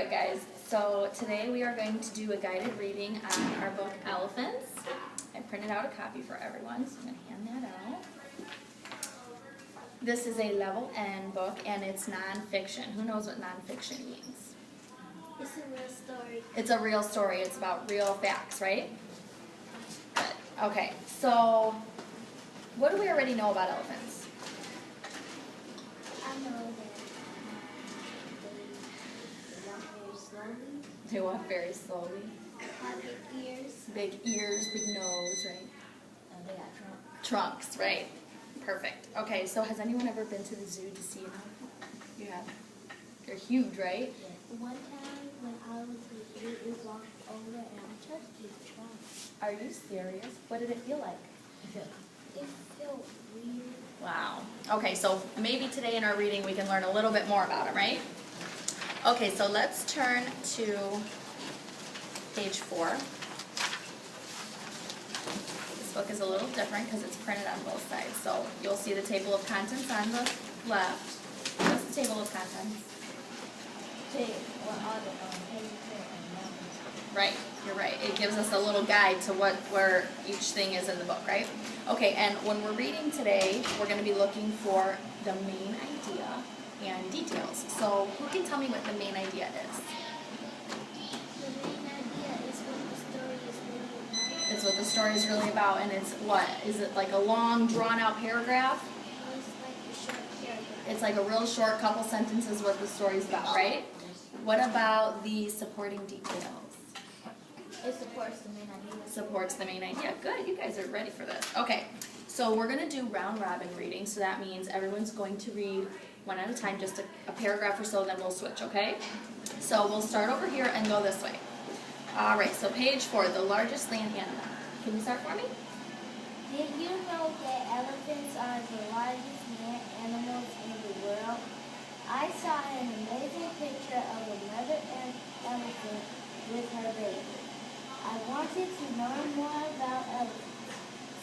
Alright guys, so today we are going to do a guided reading on our book Elephants. I printed out a copy for everyone, so I'm going to hand that out. This is a level N book and it's nonfiction. Who knows what nonfiction means? It's a real story. It's a real story. It's about real facts, right? Good. Okay, so what do we already know about elephants? I know that they walk very slowly. They walk very slowly. Have big ears. Big ears, big nose, right? And they got trunks. Trunks, right. Perfect. Okay, so has anyone ever been to the zoo to see them? You have? They're huge, right? Yeah. One time when I was a kid, we walked over and I touched his trunk. Are you serious? What did it feel like? It felt weird. Wow. Okay, so maybe today in our reading we can learn a little bit more about them, right? Okay, so let's turn to page 4. This book is a little different because it's printed on both sides. So you'll see the table of contents on the left. What's the table of contents? Right, you're right. It gives us a little guide to where each thing is in the book, right? Okay, and when we're reading today, we're going to be looking for the main idea and details. So who can tell me what the main idea is? The main idea is what the story is really about. It's what the story is really about, and it's what? Is it like a long, drawn-out paragraph? It's like a short paragraph. It's like a real short couple sentences what the story's about, right? What about the supporting details? It supports the main idea. Supports the main idea. Good, you guys are ready for this. Okay, so we're going to do round robin reading, so that means everyone's going to read one at a time, just a paragraph or so, then we'll switch, okay? So we'll start over here and go this way. All right, so page 4, the largest land animal. Can you start for me? Did you know that elephants are the largest land animals in the world? I saw an amazing picture of a mother elephant with her baby. I wanted to learn more about elephants,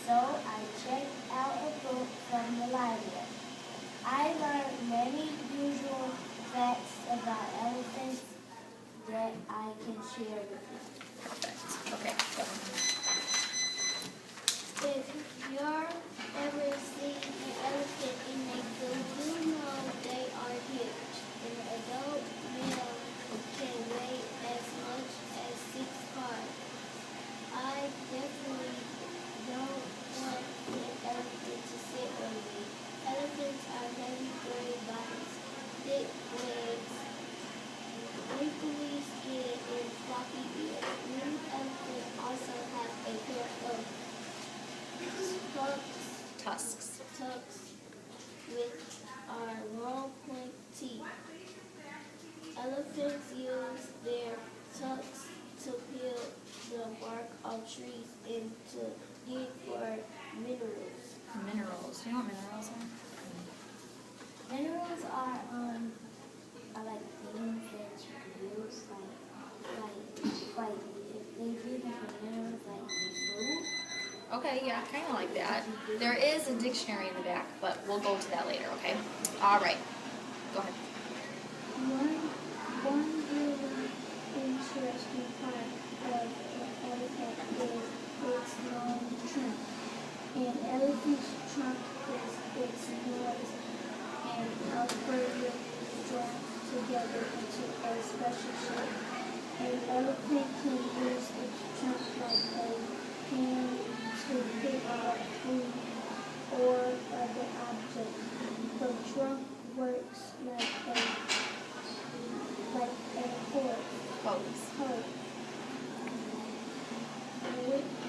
so I checked out a book from the library. I learned many usual facts about elephants that I can share with you. Perfect. Okay, go. If you're ever seen an elephant in a zoo, you know they are huge. An adult male can weigh as much as 6 cars. I definitely don't want an elephant to sit on me. Elephants are heavy gray bodies, thick legs, wrinkly skin, and floppy ears. Many elephants also have a pair of Tusks. which are long point teeth. Elephants use their tusks to peel the bark of trees and to dig for minerals. Minerals. Do you know what minerals are? Minerals are like things that you can use, like if they dig for minerals, like food. Okay, yeah, kind of like that. There is a dictionary in the back, but we'll go to that later, okay? All right. Go ahead. One really interesting part of an elephant is its long trunk. An elephant's trunk is its nose and upper lip strapped together into a special shape. An elephant can use its trunk like a hand to pick up food or other objects. The trunk works like a hose.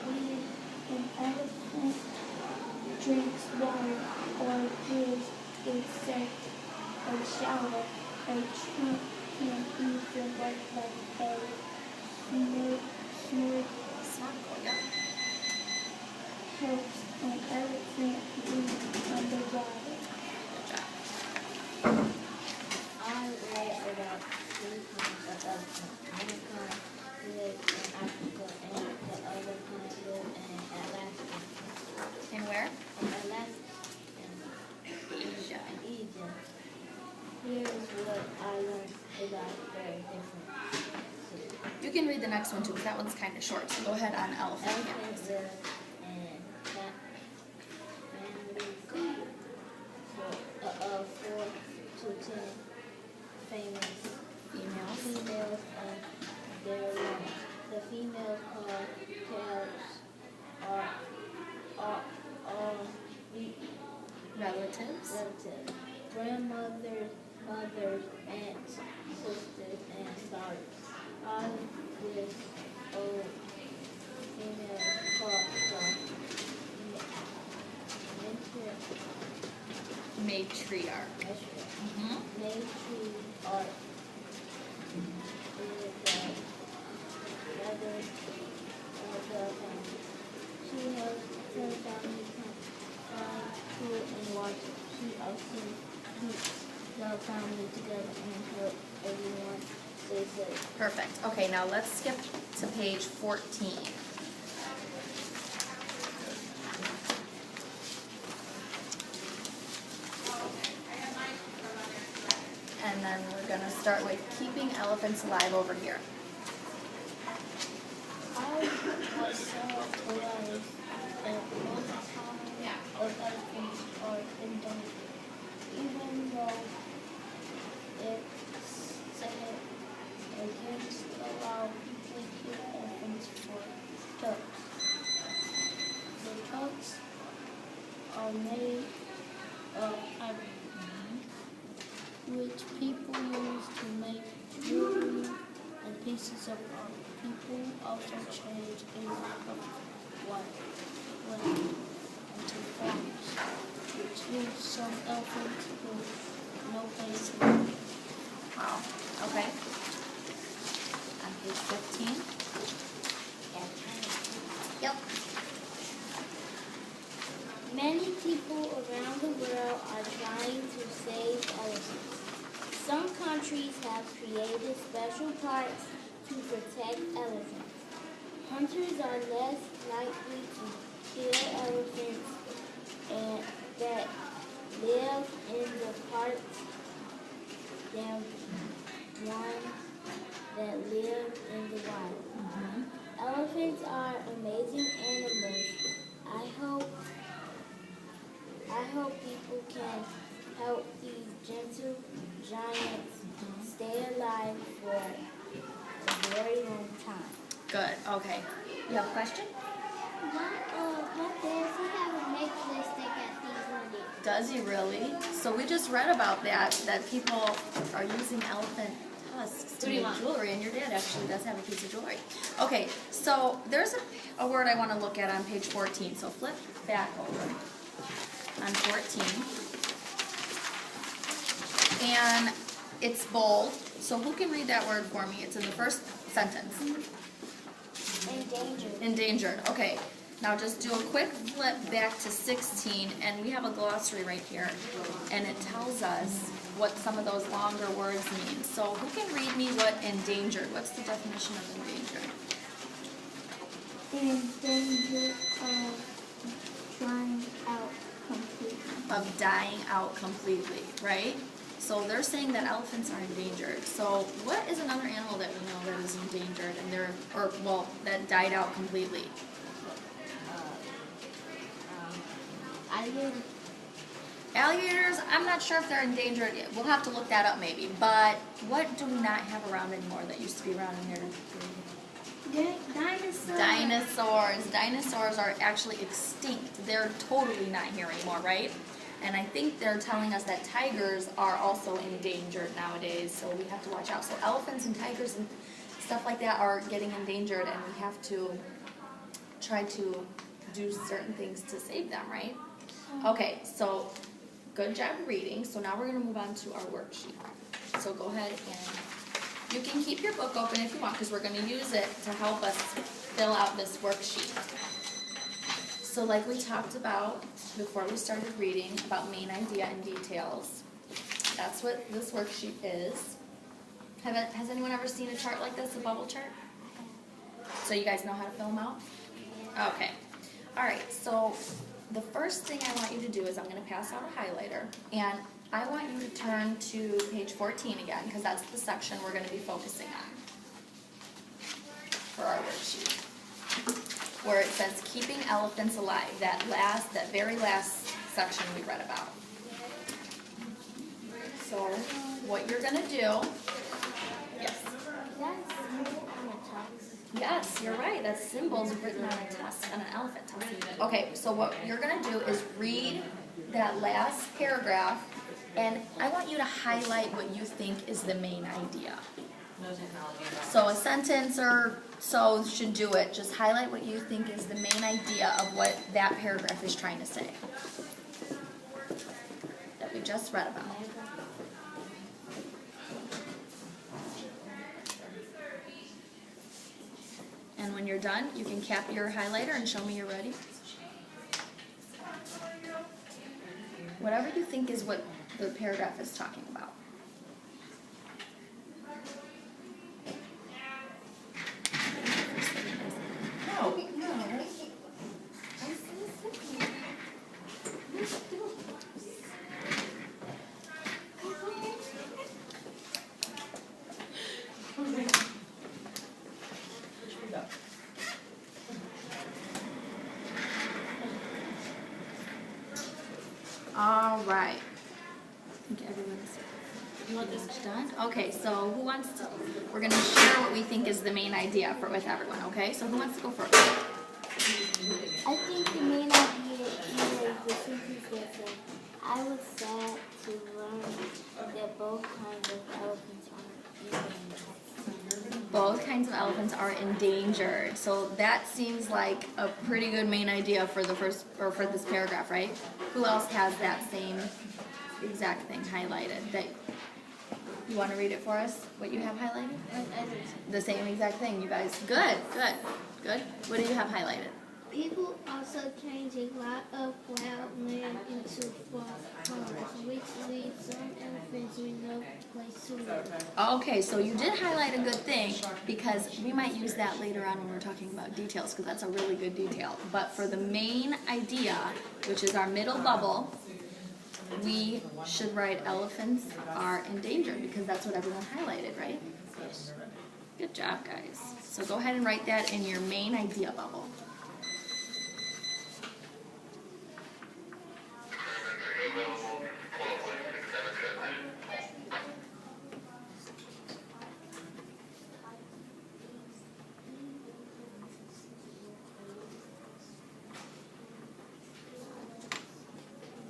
When an elephant drinks water or gives itself a shower, a trunk can even work like a snorkel. Helps an elephant breathe underwater. I read about 3 kinds of elephants. One kind live in Africa and the other kind live in Alaska. In where? In Alaska and Asia. Egypt. Here's what I learned about their different can read the next one too, because that one's kind of short. So go ahead on elephant. Elephants live in families of 4 to 10 famous females of their young. The females called tails are Relatives. Grandmothers, mothers, aunts, sisters, and daughters. All this old female called the Matriarch. Mm-hmm. matriarch is the mother of the family. She helps her family find food and water. She often keeps the family together and helps everyone stay safe. Perfect. Okay, now let's skip to page 14. And then we're going to start with keeping elephants alive over here. I was so realized that most of elephants are endangered, even though it's said against allow people to kill elephants for tucks. The tucks are made of ivory, which people use to make jewelry and pieces of art. People also change a lot of white into farms, which leaves some elephants with no place to live. Wow. Okay. On page 15. Yep. Many people around the world are trying to save elephants. Some countries have created special parks to protect elephants. Hunters are less likely to kill elephants that live in the parks than ones that live in the wild. Elephants are amazing animals. I hope people can help these gentle giants stay alive for a very long time. Good. Okay. You have a question? What does he have a necklace that got these on it? Does he really? So we just read about that people are using elephant tusks to make jewelry, and your dad actually does have a piece of jewelry. Okay, so there's a word I want to look at on page 14. So flip back over on 14. And it's bold. So who can read that word for me? It's in the first sentence. Endangered. Endangered. Okay. Now just do a quick flip back to 16, and we have a glossary right here, and it tells us what some of those longer words mean. So who can read me what endangered? What's the definition of endangered? Endangered of dying out completely. Of dying out completely, right? So they're saying that elephants are endangered. So what is another animal that we know that is endangered and that died out completely? Alligators, I'm not sure if they're endangered yet. We'll have to look that up maybe. But what do we not have around anymore that used to be around in here? Dinosaurs. Dinosaurs. Dinosaurs are actually extinct. They're totally not here anymore, right? And I think they're telling us that tigers are also endangered nowadays, so we have to watch out. So elephants and tigers and stuff like that are getting endangered, and we have to try to do certain things to save them, right? Okay, so good job reading. So now we're going to move on to our worksheet. So go ahead and you can keep your book open if you want, because we're going to use it to help us fill out this worksheet. So like we talked about before we started reading about main idea and details, that's what this worksheet is. Has anyone ever seen a chart like this, a bubble chart? So you guys know how to fill them out? Okay. All right, so the first thing I want you to do is I'm going to pass out a highlighter, and I want you to turn to page 14 again, because that's the section we're going to be focusing on. for our worksheet, where it says keeping elephants alive, that very last section we read about. So what you're gonna do, yes. That's symbol on a tusk. Yes, you're right. That's symbols written on a tusk, on an elephant tusk. Okay, so what you're going to do is read that last paragraph, and I want you to highlight what you think is the main idea. So a sentence or so should do it. Just highlight what you think is the main idea of what that paragraph is trying to say that we just read about. And when you're done, you can cap your highlighter and show me you're ready. Whatever you think is what the paragraph is talking about. All right. I think everyone's done. Okay, so who wants to? We're going to share what we think is the main idea with everyone. Okay, so who wants to go first? I think the main idea is the sentence that says, I was sad to learn that both kinds of elephants are endangered. Both kinds of elephants are endangered. So that seems like a pretty good main idea for the first, or for this paragraph, right? Who else has that same exact thing highlighted? That you want to read it for us? What you have highlighted? The same exact thing, you guys. Good, good, good. What do you have highlighted? People also change a lot of wild land into farms, which leaves some elephants with no place to live. Okay, so you did highlight a good thing, because we might use that later on when we're talking about details, because that's a really good detail. But for the main idea, which is our middle bubble, we should write elephants are endangered, because that's what everyone highlighted, right? Yes. Good job, guys. So go ahead and write that in your main idea bubble.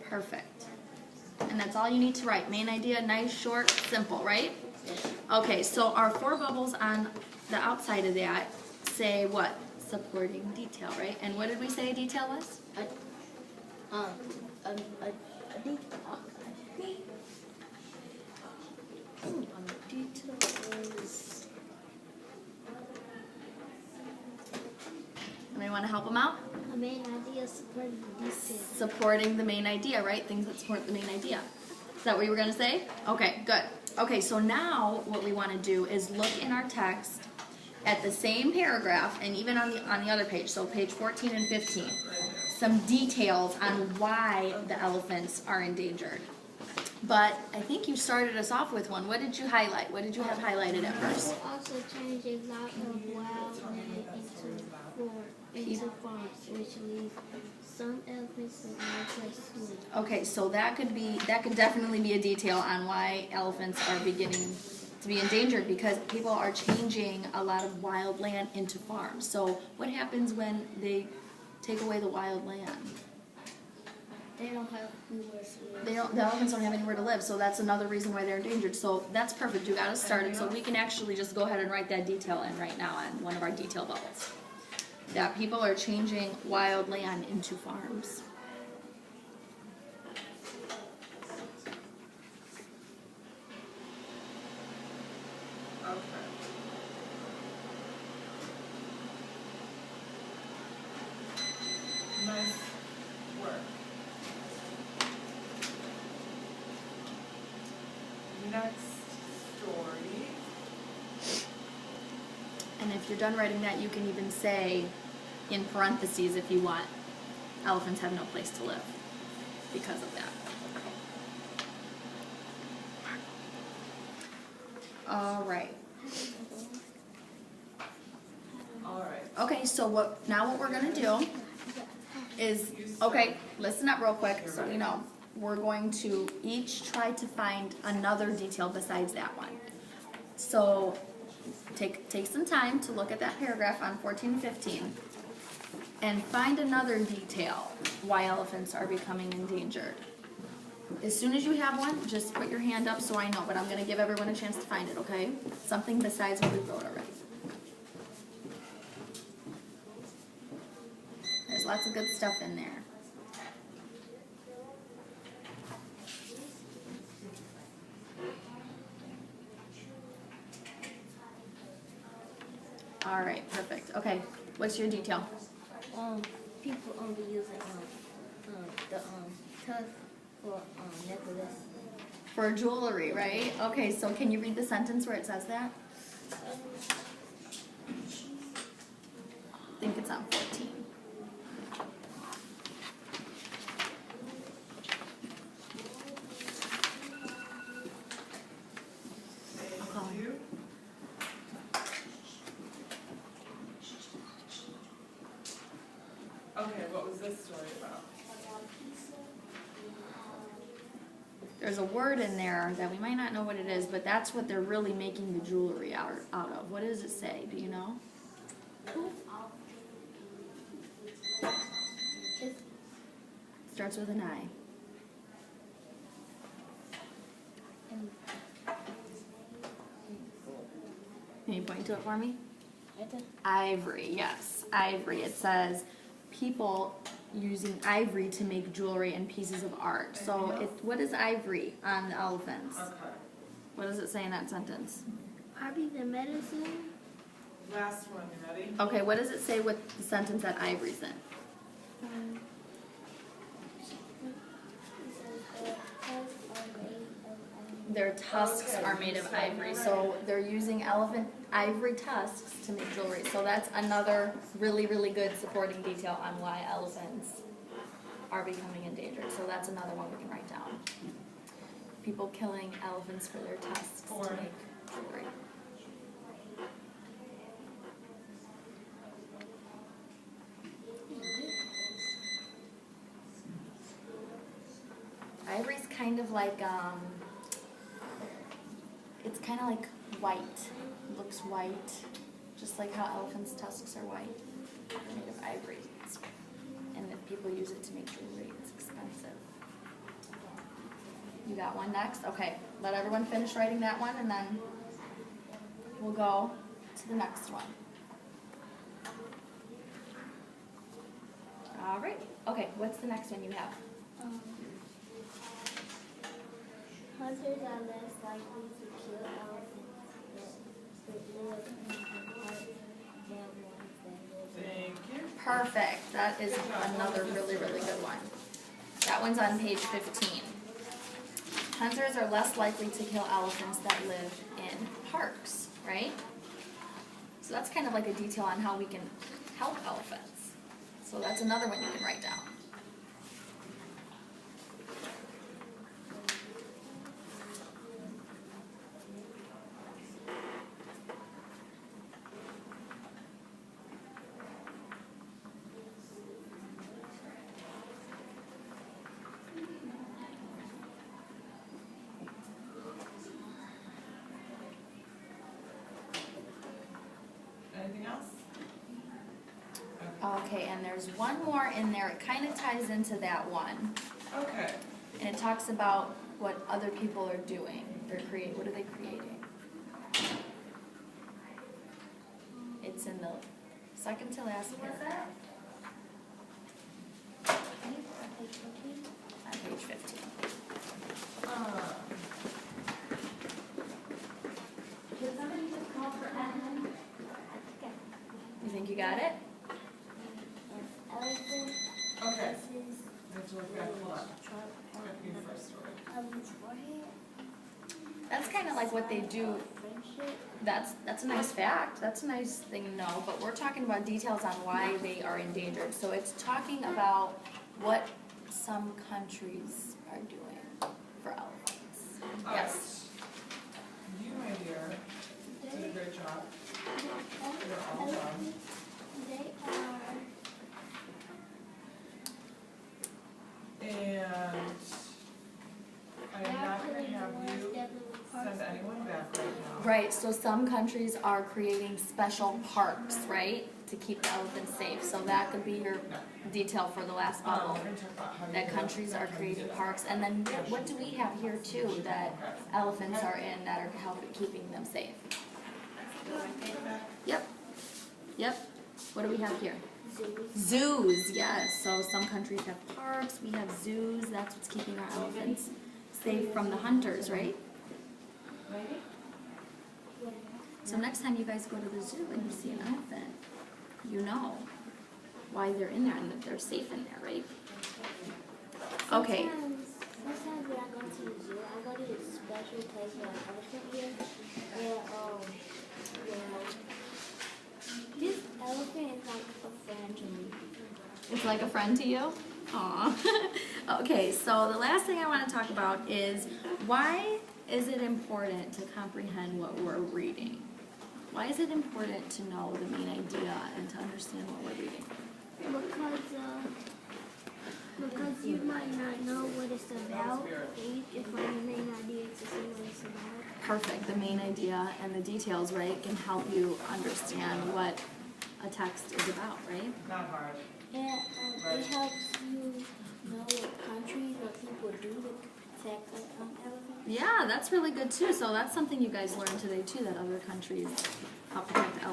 Perfect. And that's all you need to write. Main idea, nice, short, simple, right? Okay, so our 4 bubbles on the outside of that say what? Supporting detail, right? And what did we say detail was? Detail is... Anybody want to help them out? The main idea is supporting the detail. Supporting the main idea, right? Things that support the main idea. Is that what you were going to say? Okay, good. Okay, so now what we want to do is look in our text at the same paragraph, and even on the other page, so page 14 and 15, some details on why the elephants are endangered. But I think you started us off with one. What did you highlight? What did you have highlighted at first? People also change a lot of wild land into farms, which leaves some elephants with no place to live. Okay, so that could definitely be a detail on why elephants are beginning to be endangered, because people are changing a lot of wild land into farms. So what happens when they take away the wild land? They don't have anywhere to live. The elephants don't have anywhere to live, so that's another reason why they're endangered. So that's perfect. You got us started. So we can actually just go ahead and write that detail in right now on one of our detail bubbles. That people are changing wild land into farms. Nice work. Next story. And if you're done writing that, you can even say in parentheses, if you want, elephants have no place to live because of that. All right. Okay, so what we're gonna do is, okay, listen up real quick so you know. We're going to each try to find another detail besides that one. So take some time to look at that paragraph on 14 and 15 and find another detail why elephants are becoming endangered. As soon as you have one, just put your hand up so I know, but I'm going to give everyone a chance to find it, okay? Something besides what we wrote already. There's lots of good stuff in there. All right, perfect. Okay, what's your detail? People only using the tusk for necklace. For jewelry, right? Okay, so can you read the sentence where it says that? I think it's on 14. Thank you. Okay, what was this story about? There's a word in there that we might not know what it is, but that's what they're really making the jewelry out of. What does it say? Do you know? Starts with an I. Can you point to it for me? Ivory, yes, ivory. It says people using ivory to make jewelry and pieces of art. So what is ivory on the elephants? Okay. What does it say in that sentence? Probably the medicine. Last one, you ready? Okay, what does it say with the sentence that ivory's in? Their tusks are made of ivory, so they're using elephant ivory tusks to make jewelry. So that's another really, really good supporting detail on why elephants are becoming endangered. So that's another one we can write down. People killing elephants for their tusks to make jewelry. Ivory's kind of like it's kind of like white. It looks white, just like how elephants' tusks are white. They're made of ivory, and if people use it to make jewelry, it's expensive. You got one next? Okay, let everyone finish writing that one, and then we'll go to the next one. All right. Okay, what's the next one you have? Hunters are less likely to kill elephants that live in the park than ones that live in. Thank you. Perfect. That is another really, really good one. That one's on page 15. Hunters are less likely to kill elephants that live in parks, right? So that's kind of like a detail on how we can help elephants. So that's another one you can write down. Anything else? Okay, and there's one more in there. It kind of ties into that one. Okay. And it talks about what other people are doing. What are they creating? It's in the second to last paragraph on page 15. Did somebody just call for admin? You think you got it? Elephant Okay. versus I have to look back. Hold on. trunk Copy your first story. forehead. That's kind of like what they do. Friendship. That's a nice fact. That's a nice thing to know. But we're talking about details on why they are endangered. So it's talking about what some countries are doing for elephants. All Yes. right. You, my dear, did a great job. You're all done. They Alright, so some countries are creating special parks, right? To keep the elephants safe. So that could be your detail for the last bubble. That countries are creating parks. And then what do we have here too that elephants are in that are helping keeping them safe? Yep. Yep. What do we have here? Zoos, yes. So some countries have parks, we have zoos. That's what's keeping our elephants safe from the hunters, right? So next time you guys go to the zoo and you see an elephant, you know why they're in there and that they're safe in there, right? Okay. Sometimes when I go to the zoo, I go to this special place where an elephant here. And this elephant is like a friend to me. It's like a friend to you? Aw. Okay, so the last thing I want to talk about is why is it important to comprehend what we're reading? Why is it important to know the main idea and to understand what we're reading? Because you might not know what it's about, and you can find the main idea to see what it's about. Perfect. The main idea and the details, right, can help you understand what a text is about, right? Not hard. And it helps you know what countries or people do to protect the elephants. Yeah, that's really good too. So that's something you guys learned today too, that other countries help protect the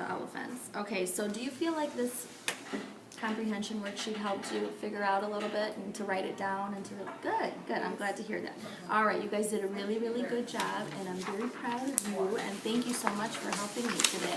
elephants. Okay, so do you feel like this comprehension worksheet helped you figure out a little bit and to write it down and to good. I'm glad to hear that. All right, you guys did a really, really good job, and I'm very proud of you. And thank you so much for helping me today.